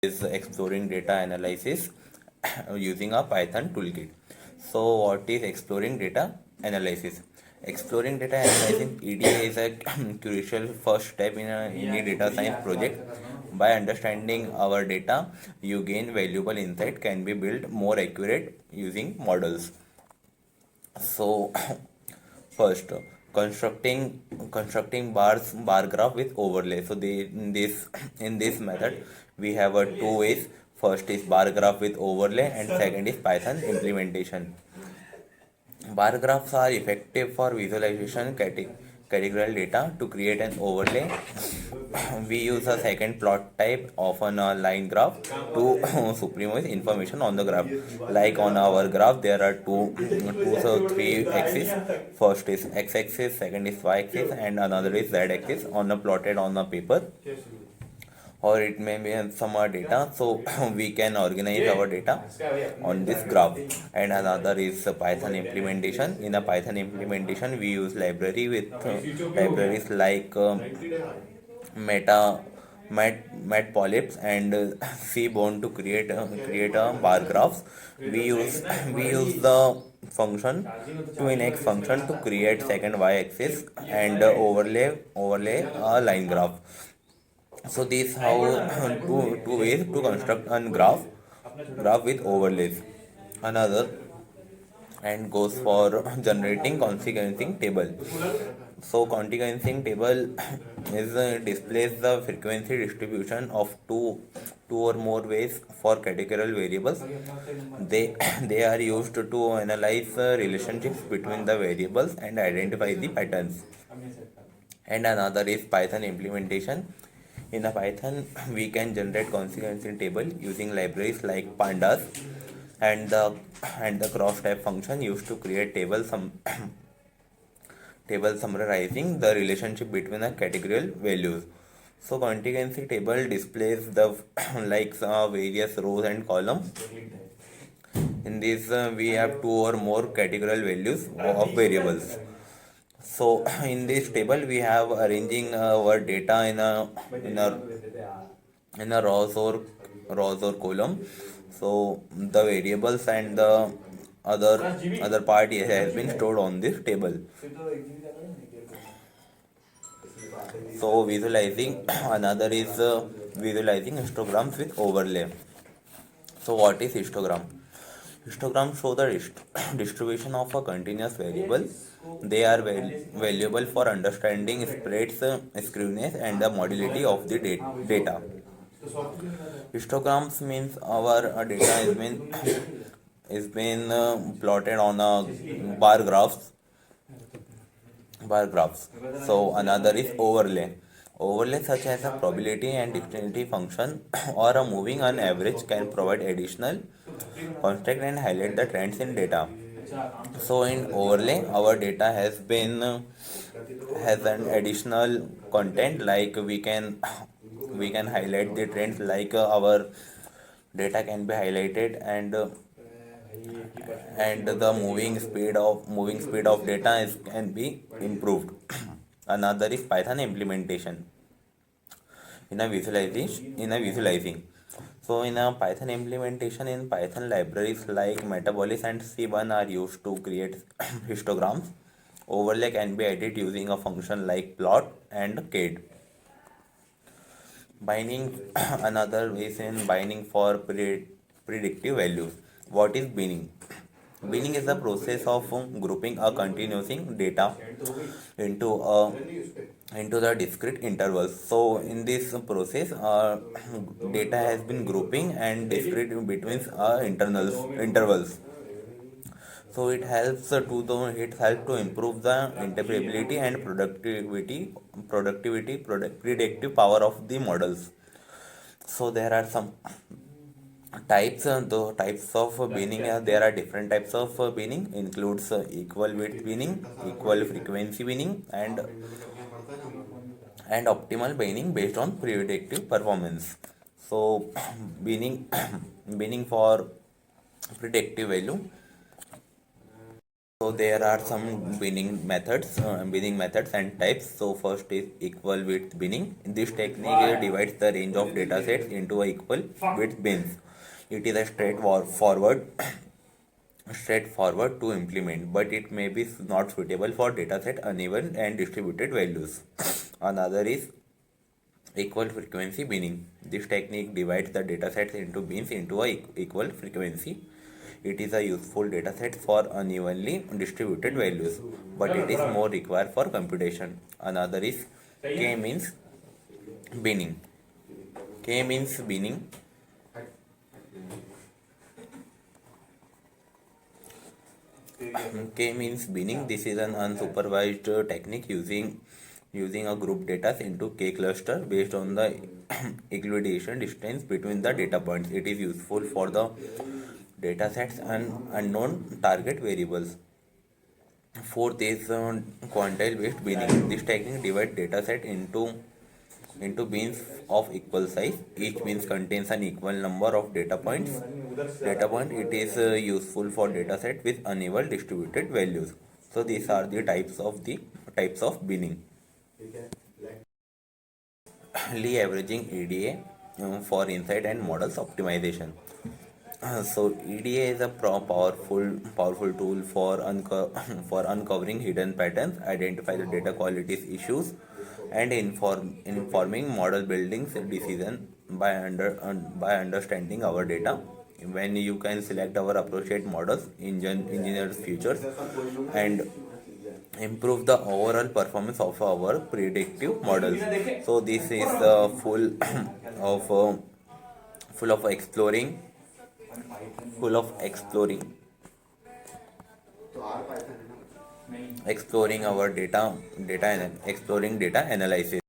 is exploring data analysis using a Python toolkit. So, what is exploring data analysis? Exploring data analysis (EDA) is a crucial first step in any data science project. By understanding our data, you gain valuable insight, can be built more accurate using models. So, first, constructing bar graph with overlay. So they in this method we have a two ways. First is bar graph with overlay, and second is Python implementation. Bar graphs are effective for visualization categorical data. To create an overlay, we use a second plot type, often a line graph, to superimpose information on the graph. Like on our graph, there are three axes. First is x-axis, second is y-axis, and another is z-axis on a plotted on a paper, or it may be some data. So we can organize our data on this graph. And another is Python implementation. In a Python implementation, we use libraries like meta matplotlib and seaborn to create a bar graphs. We use the function to in x function to create second y-axis and overlay a line graph. So these how two ways to construct a graph with overlays. Another and goes for generating consequencing table. So consequencing table is displays the frequency distribution of two or more ways for categorical variables. They they are used to analyze relationships between the variables and identify the patterns. And another is Python implementation. In a Python, we can generate consequencing table using libraries like pandas and the cross type function used to create table summarizing the relationship between the categorical values. So contingency table displays the various rows and columns. In this, we have two or more categorical values of variables. So in this table, we have arranging our data in a rows or column. So the variables and the other part has been stored on this table. So visualizing another is visualizing histograms with overlay. So what is histogram? Histograms show the distribution of a continuous variable. They are valuable for understanding spreads, skewness, and the modality of the data. Histograms means our data is been plotted on a bar graphs. So another is overlay. Overlay such as a probability and dictionary function or a moving on average can provide additional context and highlight the trends in data. So in overlay, our data has an additional content, like we can highlight the trends, like our data can be highlighted, and the moving speed of data can be improved. Another is Python implementation in a visualizing. So in a Python implementation, in Python libraries like Metabolist and C1 are used to create histograms. Overlay can be added using a function like plot and cade. Binding another is in binding for predictive values. What is binning? Binning is the process of grouping a continuous data into a into the discrete intervals. So in this process, data has been grouping and discrete between internals intervals. So it helps to improve the interpretability and predictive power of the models. So there are some types. The types of binning, there are different types of binning. Includes equal width binning, equal frequency binning, and optimal binning based on predictive performance. So binning binning for predictive value. So there are some binning methods and types. So first is equal width binning. This technique divides the range of datasets into a equal width bins. It is a straightforward to implement, but it may be not suitable for dataset uneven and distributed values. Another is equal frequency binning. This technique divides the datasets into bins into a equal frequency. It is a useful dataset for unevenly distributed values, but it is more required for computation. Another is k-means binning. K-means binning K means binning. This is an unsupervised technique using a group data into K cluster based on the equidistant distance between the data points. It is useful for the datasets and unknown target variables. Fourth is quantile based binning. This technique divides dataset into bins of equal size. Each bin contains an equal number of data points. It is useful for dataset with uneven distributed values. So these are the types of binning. Lee averaging EDA for insight and models optimization. So EDA is a powerful tool for for uncovering hidden patterns, identify the data qualities issues, and informing model building decision by understanding our data. When you can select our appropriate models, engineer features, and improve the overall performance of our predictive models. So this is of uh, full of exploring full of exploring our exploring data analysis.